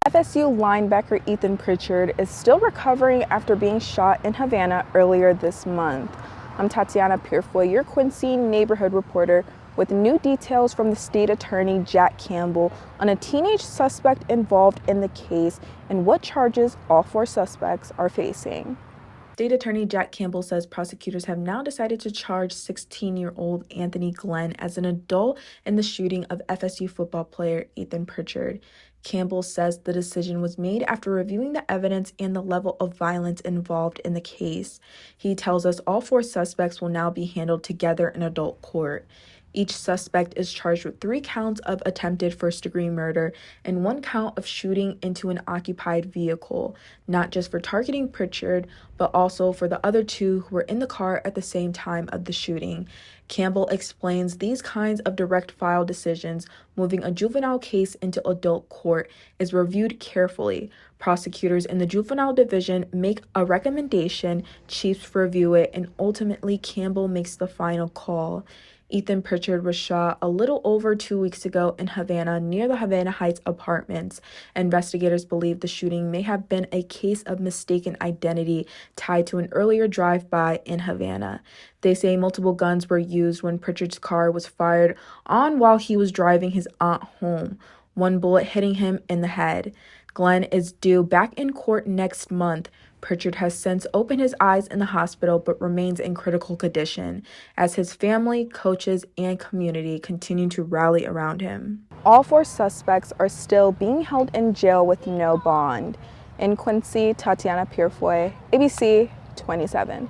FSU linebacker Ethan Pritchard is still recovering after being shot in Havana earlier this month. I'm Tatiana Purefoy, your Quincy neighborhood reporter, with new details from the state attorney Jack Campbell on a teenage suspect involved in the case and what charges all four suspects are facing. State Attorney Jack Campbell says prosecutors have now decided to charge 16-year-old Anthony Glenn as an adult in the shooting of FSU football player Ethan Pritchard. Campbell says the decision was made after reviewing the evidence and the level of violence involved in the case. He tells us all four suspects will now be handled together in adult court. Each suspect is charged with 3 counts of attempted first-degree murder and 1 count of shooting into an occupied vehicle, not just for targeting Pritchard, but also for the other 2 who were in the car at the same time of the shooting. Campbell explains these kinds of direct file decisions, moving a juvenile case into adult court, is reviewed carefully. Prosecutors in the juvenile division make a recommendation, chiefs review it, and ultimately Campbell makes the final call. Ethan Pritchard was shot a little over 2 weeks ago in Havana near the Havana Heights apartments. Investigators believe the shooting may have been a case of mistaken identity tied to an earlier drive-by in Havana. They say multiple guns were used when Pritchard's car was fired on while he was driving his aunt home, 1 bullet hitting him in the head. Glenn is due back in court next month. Pritchard has since opened his eyes in the hospital but remains in critical condition as his family, coaches, and community continue to rally around him. All 4 suspects are still being held in jail with no bond. In Quincy, Tatiana Purefoy, ABC 27.